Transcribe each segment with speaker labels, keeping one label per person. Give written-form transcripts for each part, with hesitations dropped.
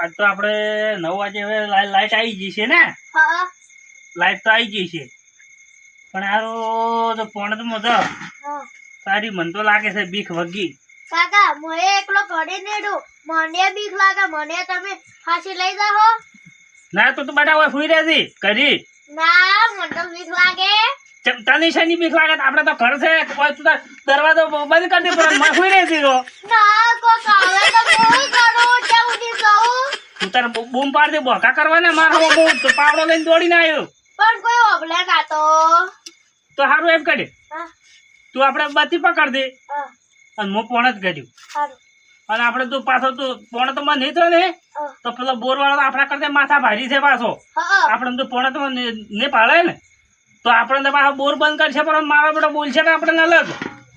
Speaker 1: આજ તો આપણે 9 વાગે હવે લાઈટ આવી ગઈ છે ને?
Speaker 2: હા
Speaker 1: લાઈટ તો આવી ગઈ છે, પણ આરો તો પોણે તો મજા
Speaker 2: હા
Speaker 1: તારી મન તો લાગે છે બીક વગી.
Speaker 2: કાકા મને એકલો ઘડી નેડો, મને બીક લાગે, મને તમે ફાંસી લઈ જાઓ.
Speaker 1: ના તો તું બેટા હોય સુઈ રહેતી કરી.
Speaker 2: ના મને તો બીક લાગે.
Speaker 1: તને શેની બીક લાગે? આપણે તો ઘર છે, કોઈ તું દરવાજો બંધ કરી દે, પણ માં સુઈ રહેતી તો.
Speaker 2: ના કોક આવે તો હું કરું, ત્યાં ઉડી જાઉં.
Speaker 1: તું તારે બૂમ પાડ દે, બોકા કરવાના મારા તો પાવડો લઈને દોડીને આવ્યો.
Speaker 2: પણ કોઈ ઓગલે ના તો
Speaker 1: સારું એમ કરી,
Speaker 2: હા
Speaker 1: તું આપણે બત્તી પકડ દે
Speaker 2: હા
Speaker 1: અને હું પોણે જ કર્યું.
Speaker 2: સારું
Speaker 1: અને આપણે તું પાછો તું પોણે તો મને નહીં થયો ને તો પેલો બોર વાળો આપણા કરતા માથા ભારી છે પાછો.
Speaker 2: હા
Speaker 1: આપણે તો પોણે તો ને પાડે ને તો આપણે તો પાછો બોર બંધ કરશે, પણ મારો બેટો બોલશે ને આપણે અલગ.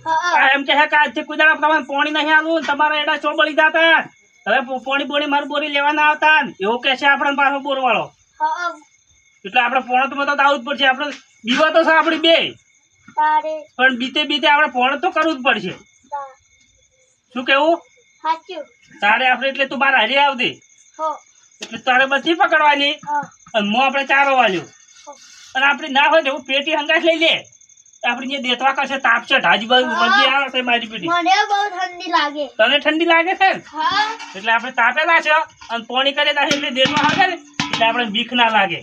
Speaker 2: હા
Speaker 1: એમ કે કે આજથી કોઈ દાડો તમારે પાણી નહીં આલું, તમારે એડા ચો બળી જતા, હવે પાણી મારું બોરી લેવા ના આવતા, એવું કે છે આપણે પાછો બોર વાળો.
Speaker 2: હા
Speaker 1: એટલે આપણે પોણે તો બધા આવવું જ પડશે. આપણે બીવા તો છે આપણી બે,
Speaker 2: તારે
Speaker 1: પણ બીતે બીતે આપણે પોણે તો કરવું જ પડશે. શું કેવું?
Speaker 2: સાચું.
Speaker 1: તારે આપણે એટલે તું બાર હારી આવતી
Speaker 2: હો
Speaker 1: એટલે તારે બધી પકડવાની
Speaker 2: હા
Speaker 1: અને હું આપણે ચારો વાળ્યો. અને આપણે ના હોય ને એવું પેટી હંગાશ લઈ લે, આપણે જે દેતવા કરશે તાપ છે, ઢાજી બધી આવે છે મારી પેટી.
Speaker 2: મને બહુ ઠંડી લાગે.
Speaker 1: તને ઠંડી લાગે છે ને?
Speaker 2: હા
Speaker 1: એટલે આપણે તાપેલા છે અને પોણી કરેલા છે એટલે દેતવા હળગે ને એટલે આપણે બીક ના લાગે.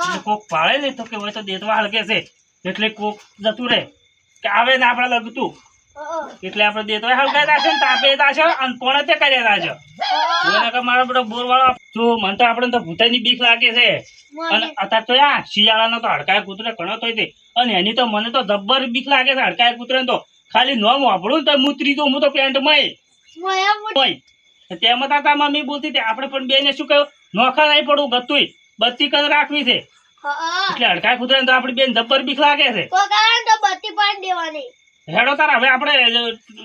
Speaker 1: એટલે કોક ભાળે ને તો કે હોય તો દેતવા હળગે છે એટલે કોક જતું રહે કે આવે ને આપણે લગતું, એટલે આપણે દેતવા હળગાતા છે ને તાપેલા છે અને પોણે તે કરેલા છે. મારો બધો બોર વાળો જો મને તો આપણે તો ભૂતાની બીક લાગે છે. અને અત્યારે તો શિયાળાનો તો હડકાય કૂતરે ઘણો તો અને એની તો મને તો જબ્બર બીક લાગે છે. હડકાય કૂતરે તો ખાલી નોમ વાપરું તો મુતરી તો હું તો પેન્ટ માં તેમાં તાતા મમ્મી બોલતી હતી આપણે પણ બેને શું કહ્યું, નોખા નહીં પડવું, ગતું બત્તી કદ રાખવી છે. એટલે હડકાય કૂતરે તો આપણી બેન જબ્બર બીક લાગે છે.
Speaker 2: બત્તી પાડી દેવાની.
Speaker 1: હેડો તાર હવે આપણે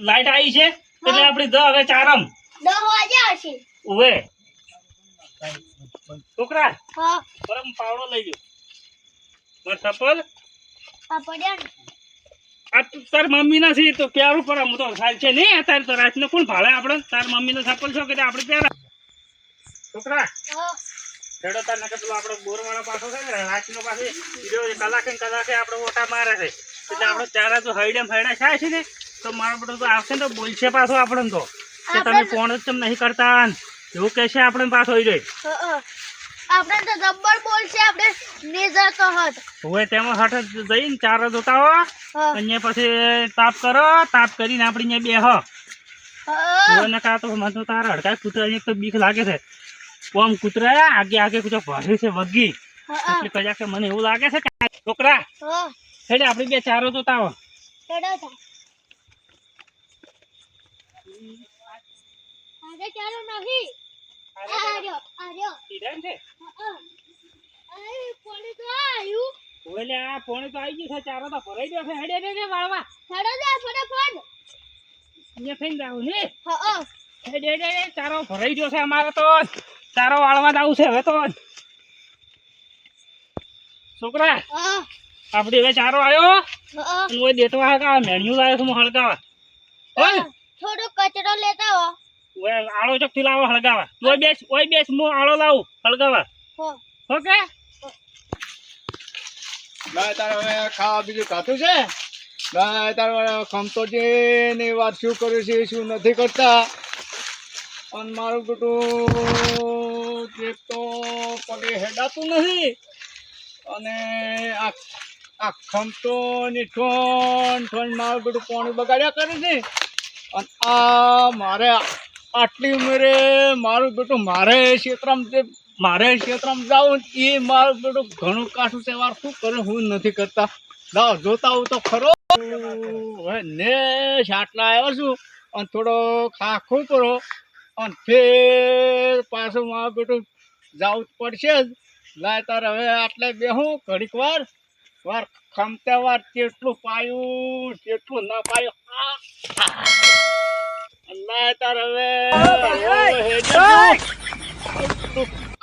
Speaker 1: લાઈટ આવી છે એટલે આપણી હવે ચારમ
Speaker 2: 10 વાગે હશે.
Speaker 1: ઉવે છોકરા
Speaker 2: હા
Speaker 1: પરમ પાવડો લઈ લો માર સપલ
Speaker 2: આ પડ્યા ને.
Speaker 1: આ તાર મમ્મી ના છે તો પ્યારું પર હું તો સાલ છે નહીં. અત્યારે તો રાતને કોણ ભાળે આપણે? તાર મમ્મી નો સપલ છો કે આપણે પ્યારા છોકરા હેડો તાર નકર પેલો આપણે બોર વાળા પાછો છે ને રાતનો પાસે કલાકે આપણે ઓટા મારે છે એટલે આપણે ચારા તો હૈડેમ હૈડા થાય છે ને તો મારો બધો તો આવશે ને તો બોલશે પાછો આપણે તો કે તમે ફોન જ કેમ નહીં કરતા એવું કહેશે આપણે પાછો હોય રે.
Speaker 2: આપણે તો જબ્બર બોલશે, આપણે નેઝર તો હત
Speaker 1: હવે તેમાં હઠ જઈને ચારો જોતા હો અહીંયા પછી તાપ કરો, તાપ કરીને આપણે અહીંયા બેહ કા તો મને તો તારા હડકાય કૂતરા એક તો બીક લાગે છે. આમ કૂતરા આગે આગે કૂતરા ભરે છે વગી એટલે કદાચ મને એવું લાગે છે કે છોકરા હેડે આપણે બે ચારો જોતા હો.
Speaker 2: આજે ચાલો નહીં. આર્યો આર્યો
Speaker 1: સીધા છે
Speaker 2: આય પોણી તો આયું.
Speaker 1: ઓલે આ પોણી તો આવી ગયું છે, ચારો તો ભરાઈ ગયો છે. હેડે હેડે વાળવા
Speaker 2: હેડો જા ફટાફટ.
Speaker 1: અહીંયા થઈને જાવ ને.
Speaker 2: હા
Speaker 1: હેડે હેડે ચારો ભરાઈ ગયો છે અમારે તો ચારો વાળવા જ આવું છે હવે તો. છોકરા આપણે હવે ચારો આવ્યો અને ઓય દેતવા હળગાવા મેણ્યું લાવ્યો છું હું હળગાવા.
Speaker 2: થોડો કચરો લેતા હો.
Speaker 1: ઓય આળો ચોકથી લાવો હળગાવા. ઓય બેસ હું આળો લાવું હળગાવા. ઓકે
Speaker 3: તારે હવે ખાવા બીજું ખાતું છે? તારે ખમતોજી ની વાત શું કર્યું છે શું નથી કરતા. અને મારું બેટું એક તો પગે હેડાતું નથી અને આ ખમતો ની ઠોન મારું બેટું પાણી બગાડ્યા કરે છે. અને આ મારે આટલી ઉંમરે મારું બેટું મારે ક્ષેત્રમાં જાઉં એ મારું બેટું ઘણું કાઠું છે. વાર શું કરું હું નથી કરતા. લાવ જોતા હું તો ખરો હવે ને આટલા આવ્યો છું અને થોડો ખાખું કરો અને ફેર પાછું મારું બેટું જવું જ પડશે જ. લાય તાર હવે આટલે બેહું ઘડીક વાર ખમતા વાર કેટલું પાયું કેટલું ના પાયું. લાય તાર હવે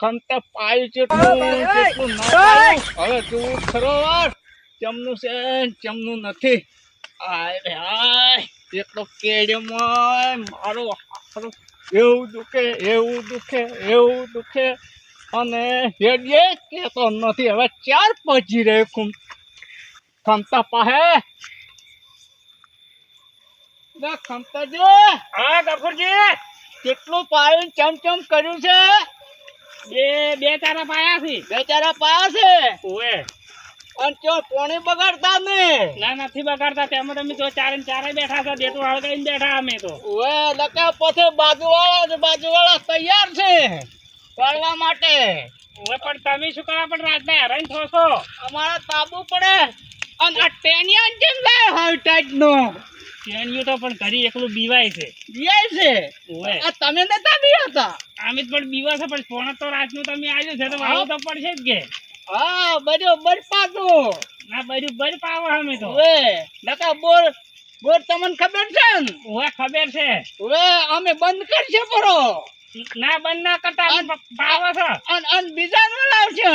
Speaker 3: ખમતા પાયું કેટલું ના પાયું હવે તું ખરો વાર ચમનું છે ચમનું નથી. આય એક તો કેડમાં મારો એવું દુખે અને હેડીએ કે તો નથી હવે 4 પહોંચી રહે ખમતા પાસે ખમતાજી
Speaker 1: હા ગફુરજી,
Speaker 3: કેટલું પાયું ચમ કર્યું છે?
Speaker 1: બે ચારા પાયા છે.
Speaker 3: 2 ચારા પાયા છે
Speaker 1: ઓએ
Speaker 3: અને ચો પાણી બગાડતા ને?
Speaker 1: ના નથી બગાડતા, તેમાં તમે તો ચારે ને ચારે બેઠા છો, દેતો હળગાઈને બેઠા અમે તો.
Speaker 3: ઓએ લકા પછી બાજુવાળા તૈયાર છે પાડવા માટે.
Speaker 1: ઓએ પણ તમે શું કરવા પણ રાતના હેરાન થો છો?
Speaker 3: અમારે તાબુ પડે અને આ ટેનિયા કેમ લાય હાઈ ટાઈટ નો?
Speaker 1: તેણિયું તો પણ ઘરી એકલું બીવાય છે.
Speaker 3: બીઆઈ છે
Speaker 1: ઓએ
Speaker 3: આ તમે નતા બી હતા?
Speaker 1: અમે જ પણ બીવા છે, પણ ફોન તો રાતનું તમે આવ્યો છે તો વાળું તો પડશે જ કે.
Speaker 3: હા બરોબર પાડું
Speaker 1: ના બરોબર પાવો અમે તો.
Speaker 3: ઓએ લકા બોર તમને ખબર છે ને?
Speaker 1: ઓએ ખબર છે.
Speaker 3: ઓએ અમે બંધ કરશે પરો
Speaker 1: ના બંધ ના કરતા અમે પાવો છો.
Speaker 3: અને બીજા ન લાવશે.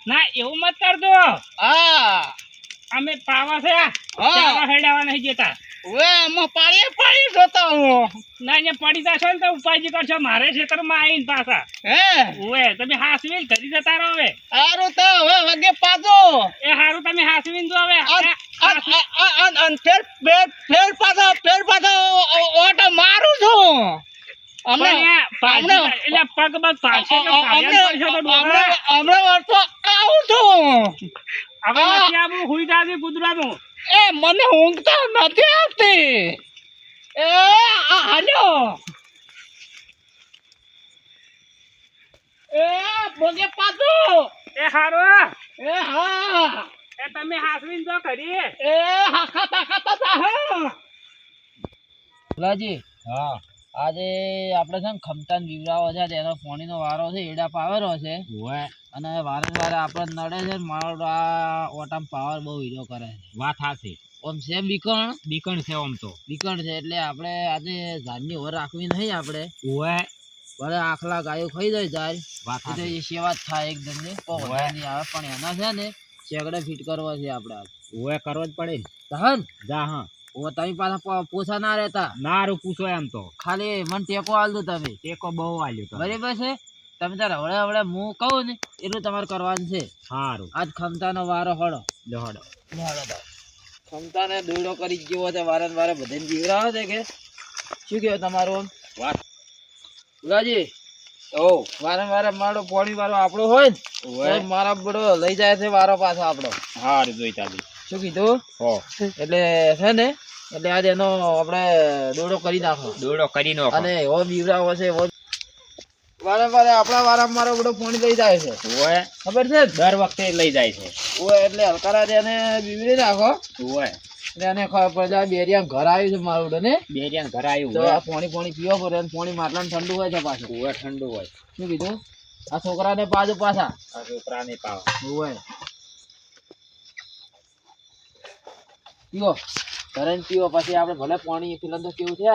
Speaker 1: ના એવું મત કરજો,
Speaker 3: હા
Speaker 1: અમે પાવા છે.
Speaker 3: હા.
Speaker 1: ચાવા હેડાવા નહીં જતા.
Speaker 3: ઓએ અમે પાણી જોતા હું.
Speaker 1: ના અહીંયા પડી જશો ને તો ઉપાય કરશો મારે ખેતરમાં આવીને પાછા.
Speaker 3: હે
Speaker 1: ઓએ તમે હાસવીને ઘરી જતા રહો હવે.
Speaker 3: સારું તો હવે વગે પાછો
Speaker 1: એ હારું તમે હાસવીને જો હવે.
Speaker 3: ફેર પાછો ઓટો મારું છું.
Speaker 1: પણ અહીંયા પાછી એટલે પગ બગ પાછે તો પાછળ પડશે તો ડોહા.
Speaker 3: હમણાં વર્ષો આવું છું.
Speaker 1: હવે નથી આવું હુઈ જાજે કૂતરાનું.
Speaker 3: એ મને ઊંઘ તો નથી આવતી. એ હાલો એ બોગે પાછો.
Speaker 1: એ હારું
Speaker 3: એ હા
Speaker 1: એ તમે હાસવીને જો ઘરી.
Speaker 3: એ ખાતા
Speaker 4: ભોલાજી,
Speaker 3: હા
Speaker 4: આજે આપણે છે ને ખમતાન બીવરાવો છે, તેનો ફોણીનો વારો છે, એડા પાવેલો છે અને વારે વારે આપણે નડે છે ને મારો આ ઓટામ પાવર બહુ હીરો કરે છે.
Speaker 1: વાત હાસી.
Speaker 4: ઓમ છે બીકણ
Speaker 1: છે આમ તો.
Speaker 4: બીકણ છે એટલે આપણે આજે ઝાડની ઓર રાખવી નહીં. આપણે
Speaker 1: ઓએ
Speaker 4: ભલે આખલા ગાયો ખાઈ જાય ઝાડ
Speaker 1: વાત
Speaker 4: એ તો એ સેવા જ થાય એકદમ ને નહીં આવે, પણ એના છે ને શેકડે ફીટ કરવા છે આપણે આજ.
Speaker 1: ઓએ કરવો જ પડે ને.
Speaker 4: હન
Speaker 1: જા હા
Speaker 4: ઓ તમે પાછા પોસા ના રહેતા,
Speaker 1: નારું પૂછો એમ તો.
Speaker 4: ખાલી મને ટેકો આલ દો તમે.
Speaker 1: ટેકો બહુ આલ્યો તો.
Speaker 4: બરાબર છે, તમે તાર હવડે હવડે હું કહું ને એટલું તમારે કરવાનું છે.
Speaker 1: સારું
Speaker 4: આજ ખમતાનો વારો હળો.
Speaker 1: દોડો.
Speaker 4: ખમતાને દોડો કરી જેવો છે, વારે ને વારે બધાને જીવરાવે છે કે શું કહેવાય તમારું?
Speaker 1: વાત
Speaker 4: ભુલાજી ઓ વારે વારે મારો પોણી વારો આપણો હોય ને તો મારા બડો લઈ જાય છે વારો પાછો આપણો.
Speaker 1: હારું જોઈ ચાલી.
Speaker 4: શું કીધું?
Speaker 1: હો
Speaker 4: એટલે છે ને એટલે આજે એનો આપણે દોડો કરી નાખો
Speaker 1: દોડો કરી નો.
Speaker 4: અને એવો બીવરાવો છે એવો વારે વારે આપણા વારા મારો બધો પાણી લઈ જાય છે.
Speaker 1: ઓએ
Speaker 4: ખબર છે ને?
Speaker 1: દર વખતે લઈ જાય છે.
Speaker 4: ઓય એટલે હલકારા એને બીવડી નાખો
Speaker 1: ઓએ
Speaker 4: એટલે એને ખબર પડે બેરિયા ઘર આવ્યું છે મારું ને
Speaker 1: બેરિયાન ઘર આવ્યું
Speaker 4: તો
Speaker 1: હોય.
Speaker 4: આ પાણી પીવો પડે અને પાણી માટલાનું ઠંડુ હોય છે પાછું.
Speaker 1: ઓએ ઠંડુ હોય.
Speaker 4: શું કીધું? આ છોકરાને પાછું પાછા
Speaker 1: આ છોકરાને પાવ.
Speaker 4: હોય પીવો ઘરે ને પીવો. પછી આપણે ભલે પાણી પેલા તો કેવું છે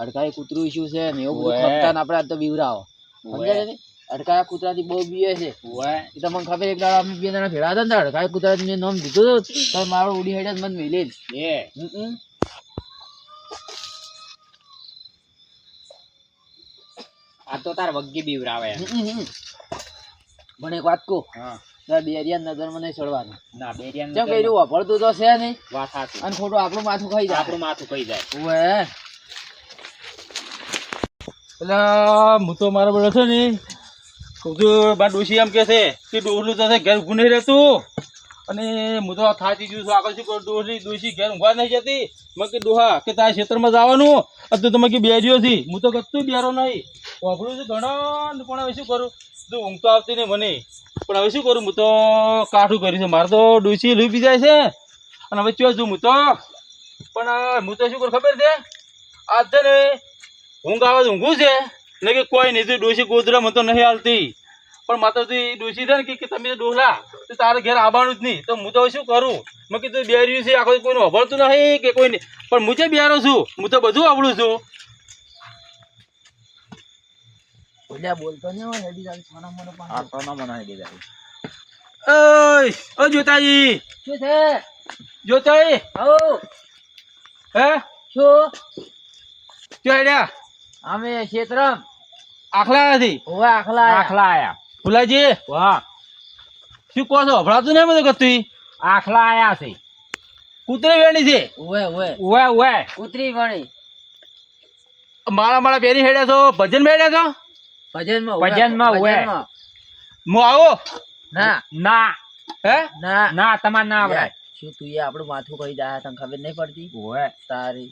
Speaker 4: અડકાઈ કૂતરું શું છે ને એવું બધું ખપતા ને આપણે આજ તો બીવરાવો. સમજાય ને? અડકાયા કૂતરાથી બહુ બીએ છે.
Speaker 1: ઓએ
Speaker 4: એ તો મને ખબર એક દાડા અમે 2 જણા ભેળા હતા ને અડકાયા કૂતરા મેં નામ દીધું તો મારો ઉડી હેડે મને મિલી
Speaker 1: એ આ તો તાર વગ્ગી બીવરાવે.
Speaker 4: મને એક વાત કહું,
Speaker 1: હા
Speaker 4: બેરિયા નજર મને ચડવાનું
Speaker 1: ના બેરિયાન
Speaker 4: કેમ કર્યું? વાપરતું તો છે નહીં
Speaker 1: વાત હાસી.
Speaker 4: અને ખોટું આપણું માથું ખાઈ જાય.
Speaker 1: આપણું માથું કઈ જાય.
Speaker 4: ઓવે
Speaker 5: એટલે હું તો મારો બેઠો છે ને કહું છું મારા ડોશી એમ કે છે કે ડોહલું તો ઘેર ઊભું નહીં રહેતું અને હું તો થાકી ગયું છું. આગળ શું કરું? ડોશી ઘેર ઊંઘવા નહીં જતી. મેં કે ડોહા કે તારા ખેતરમાં જવાનું તો તમે કે બેરીઓ છી. હું તો કશું બેરો નહીં વાપરું છું ઘણા ને પણ હવે શું કરું? તો ઊંઘ તો આવતી નહીં મને, પણ હવે શું કરું? હું તો કાઠું કર્યું છે. મારે તો ડોશી લઈ પી જાય છે અને હવે ચો છું હું તો. પણ હું તો શું કરું ખબર છે? આજ છે ને ઊંઘ આવે તો ઊંઘું છે ને કે કોઈ નહીં. ડોશી ગોદરા મને તો નહીં હાલતી, પણ માત્ર ડોશી છે ને કે તમે ડોહલા તો તારે ઘેર આવવાનું જ નહીં. તો હું તો શું કરું? મેં કીધું બેર્યું છે આખો કોઈનું અભળતું નહીં કે કોઈ નહીં, પણ હું છે બેરો છું, હું તો બધું આવડું છું.
Speaker 4: બોલતો નહીં હોય હેડી જાય સોના મને પાણી.
Speaker 5: ઓ જોતાજી,
Speaker 4: શું છે?
Speaker 5: જોતાઈ
Speaker 4: આવો
Speaker 5: હે
Speaker 4: શું?
Speaker 5: ચોડ્યા
Speaker 4: અમે ક્ષેત્રમ
Speaker 5: આખલા નથી
Speaker 4: ઓવે આખલા
Speaker 1: આખલા આયા
Speaker 5: ફુલાજી
Speaker 1: વાહ
Speaker 5: શું કહો છો હભળાતું નહીં બધું કતું
Speaker 1: આખલા આયા છે
Speaker 5: કૂતરી વેણી છે
Speaker 4: ઓવે ઓવે
Speaker 1: ઉવે ઉવે
Speaker 4: કૂતરી વણી
Speaker 5: માળા માળા પહેરી હેડ્યા છો ભજન હેડ્યા છો
Speaker 4: ભજનમાં
Speaker 1: ભજનમાં ઓવે.
Speaker 5: હું આવો
Speaker 4: ના
Speaker 1: ના
Speaker 5: હે
Speaker 4: ના
Speaker 1: ના તમાર ના આવડાય
Speaker 4: શું તું એ આપણું માથું કહી દે તને ખબર નહીં પડતી
Speaker 1: ઓવે
Speaker 4: તારી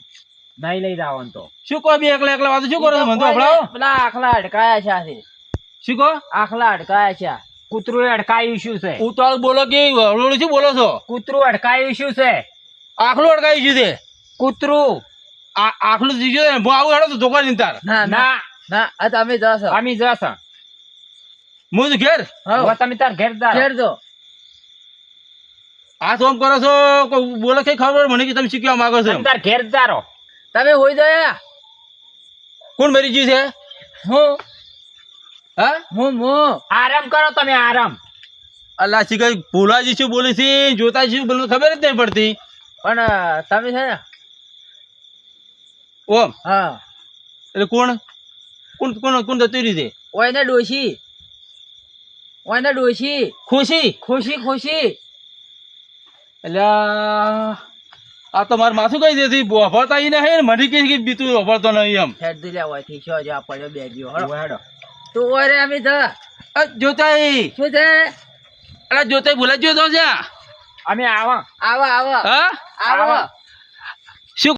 Speaker 1: નહીં લઈ જાવન તો
Speaker 5: શું કહો બે એકલા એકલા વાતો શું કરો છો? મને તો હભળાવો
Speaker 4: પેલા આખલા અડકાયા છે આથી.
Speaker 5: શું કહો
Speaker 4: આખલા અડકાયા છે
Speaker 1: કૂતરું અડકાયું શું છે
Speaker 5: ઉતાળ બોલો કે હળવળું શું બોલો છો
Speaker 1: કૂતરું અડકાયું શું છે
Speaker 5: આખલું અડકાઈ ગયું છે
Speaker 1: કૂતરું
Speaker 5: આખલું થઈ ગયું ને હું આવું હેડો તો ધોકા નહીં તાર
Speaker 4: ના ના
Speaker 1: ના
Speaker 4: ના આ તમે જશો
Speaker 1: અમે જશ
Speaker 5: હું તો ઘેર
Speaker 1: હવે તમે તાર ઘેર જાઓ.
Speaker 4: ઘેર દો
Speaker 5: આ સોમ કરો છો કોઈ બોલો કઈ ખબર મને કે તમે શું કહેવા માંગો છો
Speaker 1: તમે તાર ઘેર જારો
Speaker 4: તમે હોઈ દયા
Speaker 5: કોણ મરી ગયું છે
Speaker 4: હું
Speaker 5: હા
Speaker 4: હું
Speaker 1: આરામ કરો તમે આરામ
Speaker 5: અલ્લા શીખાય ભોલાજી શું બોલે છે જોતા શું બોલે ખબર જ નહીં પડતી
Speaker 4: પણ તમે છે ને
Speaker 5: ઓમ
Speaker 4: હા
Speaker 5: એટલે કોણ કોણ કોણ કોણ જતું રહ્યું છે
Speaker 4: ઓયને ડોશી
Speaker 5: ખુશી
Speaker 4: ખુશી ખુશી
Speaker 5: એટલે આ તો મારે માથું કઈ દેતી વફરતા ઈ નહીં ને મને કે બીતું વફરતો નહીં એમ
Speaker 4: હેડ દિલ્યા હોય થી છો જો આ પડ્યો બેગ્યો હળો
Speaker 1: હેડો
Speaker 4: તું ઓય રે અમે જા
Speaker 5: જોતાઈ
Speaker 4: શું છે
Speaker 5: અલા જોતાઈ ભૂલા ગયો તો છે
Speaker 1: અમે આવા
Speaker 4: આવો
Speaker 5: હા
Speaker 4: આવો
Speaker 5: શું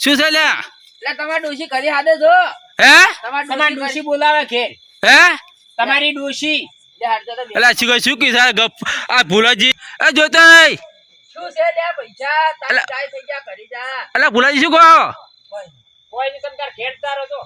Speaker 5: શું છે લ્યા
Speaker 4: એટલે તમાર ડોશી કરી હાદે જો
Speaker 5: હે
Speaker 1: તમારી ડોશી બોલાવે ઘેર
Speaker 5: હે
Speaker 1: તમારી ડોશી
Speaker 4: લે હાડ તો
Speaker 5: અલા શું કી સાહેબ ગપ આ ભૂલાજી એ જોતાઈ
Speaker 4: શું છે લે પૈસા તારી
Speaker 5: અલા.
Speaker 4: ચાય થઈ જા કરી જા
Speaker 5: અલા ભૂલાજી શું કહો
Speaker 1: કોઈ નહીં તમે તાર ઘેર જારો તો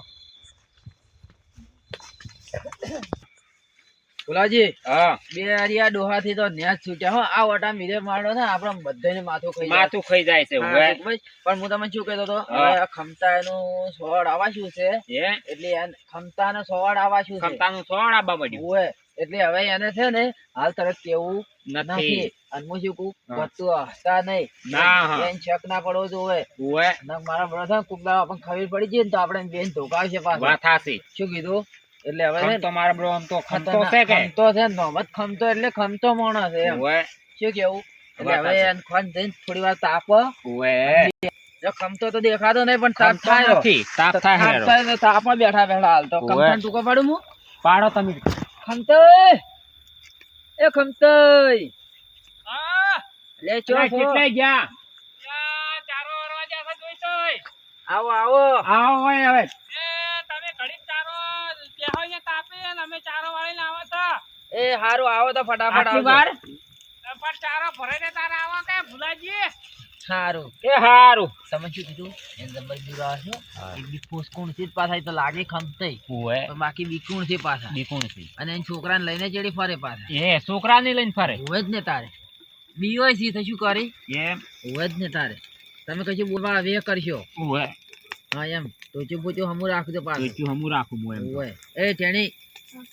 Speaker 4: ભુલાજી
Speaker 1: હા
Speaker 4: બે હરિયા ડોહા થી તો ન્યાજ છૂટ્યા હો આ વટા મીરે મારડો ને આપણે બધાને માથું ખાઈ જાય.
Speaker 1: માથું ખાઈ જાય છે
Speaker 4: હા,
Speaker 1: ઉવે.
Speaker 4: ભાઈ, પણ હું તમને શું કહેતો હતો
Speaker 1: હા.
Speaker 4: હવે આ ખમતા એનું સોળ આવા શું છે
Speaker 1: હે
Speaker 4: એટલે ખમતા નો સોળ આવા શું છે
Speaker 1: ખમતાનું થોડ આબા મળ્યું
Speaker 4: ઓય એટલે હવે એને છે ને હાલ તરત કેવું
Speaker 1: નથી
Speaker 4: નથી અને હું શું કહું
Speaker 1: હા.
Speaker 4: બધું હસતા નહીં
Speaker 1: ના, હા.
Speaker 4: બેન શક ના પડવો જોઈએ
Speaker 1: ઉવે.
Speaker 4: અને મારા બ્રધર કોક દાડો આપણને ખબર પડી જાય ને તો આપણે બેન ધોકાવશે પાછું
Speaker 1: વાત હાચી.
Speaker 4: શું કીધું એટલે હવે છે ને
Speaker 1: ખમતો મારા બ્રો આમ તો ખમતો છે કે
Speaker 4: ખમતો છે નોમત ખમતો એટલે ખમતો માણસ છે એમ
Speaker 1: ઉવે.
Speaker 4: શું કેવું એટલે
Speaker 1: વાત
Speaker 4: હવે
Speaker 1: સાચી.
Speaker 4: એને ખોન જઈને થોડી વાર તાપો
Speaker 1: ઉવે.
Speaker 4: જો ખમતો તો દેખાતો નહીં પણ તાપ
Speaker 1: ખમતો
Speaker 4: થાય
Speaker 1: નથી. તાપ થાય
Speaker 4: તાપ
Speaker 1: હેરો.
Speaker 4: થાય તો તાપમાં બેઠા બેઠા હાલ તો
Speaker 1: ઓવે.
Speaker 4: કમઠાન ટૂંકો પાડું હું
Speaker 1: પાડો તમે
Speaker 4: ખમતોય એ ખમતોય લે ચો
Speaker 1: અલા,
Speaker 4: ફો.
Speaker 1: કેટલે ગયા ચારો વરવા જ્યાં છે જોઈતોય.
Speaker 4: આવો આવો
Speaker 1: આવો હોય હવે તમે ઘડીક ચારો બેહો ને તાપે ને અમે ચારો વાળીને આવો તો
Speaker 4: એ હારું આવો તો ફટાફટ
Speaker 1: આટલી
Speaker 4: આવજો.
Speaker 1: વાર પણ ચારો ભરાઈને તારે આવો કે ભુલાજી
Speaker 4: હારું
Speaker 1: એ હારું
Speaker 4: તમે શું કીધું એને જબર બીવા છો એક બી ફોસ કોણ છે પાછા તો લાગે ખમતઈ
Speaker 1: ઉવે.
Speaker 4: પણ બાકી બીકુણ છે પાછા
Speaker 1: દીકુણ છે
Speaker 4: અને એને છોકરાને લઈને ચડી ફરે પાછા
Speaker 1: એ છોકરાને લઈને ફરે
Speaker 4: હોય જ ને તારે બીવાય છે તો શું કરી
Speaker 1: એમ
Speaker 4: હોય જ ને તારે તમે કશું બોલવા વે કરશો
Speaker 1: ઉવે.
Speaker 4: હા એમ તો ચૂપ પૂછો હમું રાખજો પાછું
Speaker 1: તો હમું રાખું હું એમ
Speaker 4: હોય એ ટેણી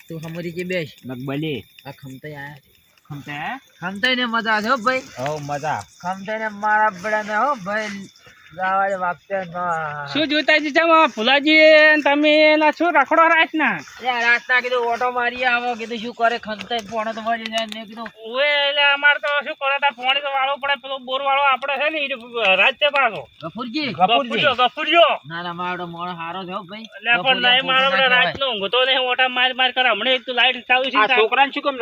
Speaker 4: તું હમરી જે બેસ
Speaker 1: લગબલે
Speaker 4: આ ખમતઈ આયા છે
Speaker 1: ખમતે
Speaker 4: ખમતઈ ને મજા આવે હો ભાઈ
Speaker 1: હો મજા
Speaker 4: ખમતઈ ને મારા બડા ને હો ભાઈ જાવા વાગતે ના
Speaker 1: શું જોતા છે ફુલાજી તમે ના શું રખડો રાખ ના
Speaker 4: યાર રાતના કીધું ઓટો મારી આવો કીધું શું કરે ખમતઈ ફોન તો મરી જાય ને કીધું
Speaker 1: ઓએ એટલે અમાર તો શું કરે તા પાણી તો વાળો પડે પેલો બોર વાળો આપણે છે ને ઈ રાત છે પાછો
Speaker 4: ગફુરજી
Speaker 1: ગફુરિયો
Speaker 4: ના ના મારો મોણો હારો છે હો ભાઈ
Speaker 1: એટલે પણ નહીં મારો બધા રાત નો ઊંઘતો નહીં ઓટા માર કરે હમણે એક તો લાઈટ ચાલુ છે
Speaker 6: છોકરાને શું કેમ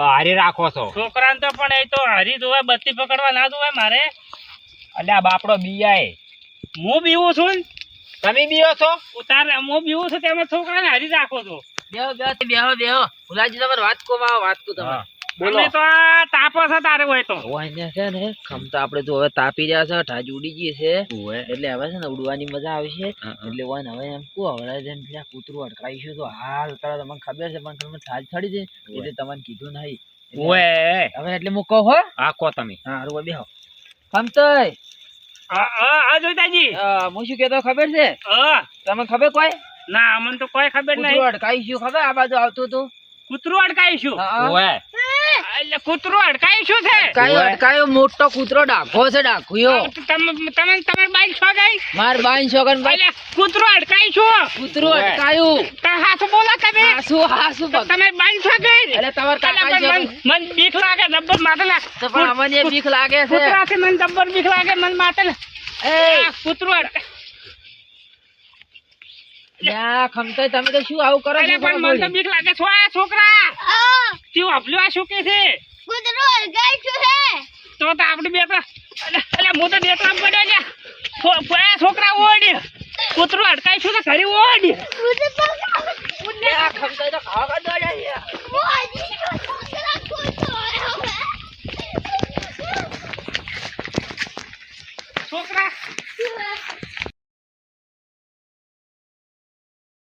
Speaker 6: હારી રાખો છો
Speaker 1: છોકરાને તો પણ એ તો હરી દોવાય બત્તી પકડવા ના દોવાય મારે
Speaker 6: અલ્યા બાપડો બીયાય
Speaker 1: હું બીવું છું ને.
Speaker 6: તમે બીયો છો
Speaker 1: ઉતાર હું બીવું છું તેમાં છોકરાને હરી રાખો છો
Speaker 4: બેહો ભુલાજી તમારે વાત કો તમે
Speaker 1: અમે તો આ તાપો છે તારે હોય તો
Speaker 4: ઓય છે ને ખમતા આપણે તો હવે તાપી રહ્યા છે ઠાજ ઉડી ગઈ છે એટલે હવે છે ને ઉડવાની મજા આવશે એટલે ઓય ને હવે એમ કો હવે જેમ પેલા કૂતરું અટકાઈશું તો હાલ તરત તમને ખબર છે પણ તમે ઠાજ છડી દે એટલે તમને કીધું નહીં એટલે
Speaker 6: ઓએ
Speaker 4: હવે એટલે હું કહું હો
Speaker 6: આ કો તમે
Speaker 4: હા હારું બેહો ખમતઈ
Speaker 1: હા જોઈતાજી
Speaker 4: હું શું કહેતો ખબર છે તમે ખબર કોઈ
Speaker 1: ના અમને તો કોઈ ખબર
Speaker 4: કૂતરું
Speaker 1: નહીં
Speaker 4: અટકાઈશું ખબર આ બાજુ આવતું હતું
Speaker 1: કૂતરું અટકાઈશું
Speaker 4: હા
Speaker 6: ઓએ એટલે કૂતરું અડકાયું શું છે
Speaker 4: કાયો અટકાયો મોટો કૂતરો ડાઘો છે ડાઘુયો
Speaker 6: તમારે બાઈક છો ગઈ
Speaker 4: માર બાઈન છોકન ભાઈ
Speaker 6: એટલે કૂતરું અડકાયું શું
Speaker 4: કૂતરો અટકાયું
Speaker 6: હાસુ બોલા તમે
Speaker 4: હાસુ બગ
Speaker 6: તમે બાઈક છો ગઈ
Speaker 4: એટલે તમાર કાકા છે
Speaker 6: મન બીક લાગે જબ્બર માથે
Speaker 4: તો પણ અમને બીક લાગે છે
Speaker 6: કૂતરાથી મને જબ્બર બીક લાગે મન માથે
Speaker 4: એ
Speaker 6: કૂતરું અડકાય
Speaker 4: યા ખમતોય તમે તો શું આવું કરો છો
Speaker 6: પણ મને તો બીક લાગે છો આ છોકરા તું આપલ્યો આ શું કે છે
Speaker 2: કૂતરો હલગાઈ છું હે
Speaker 6: તો આપણે બે તો એટલે હું તો દેતવા પડ્યો લ્યા છોકરા ઓડ કૂતરું અડકાય છું તો ઘરે ઓડ
Speaker 4: યા ખમતોય તો ખાવા દોડ્યા
Speaker 2: હું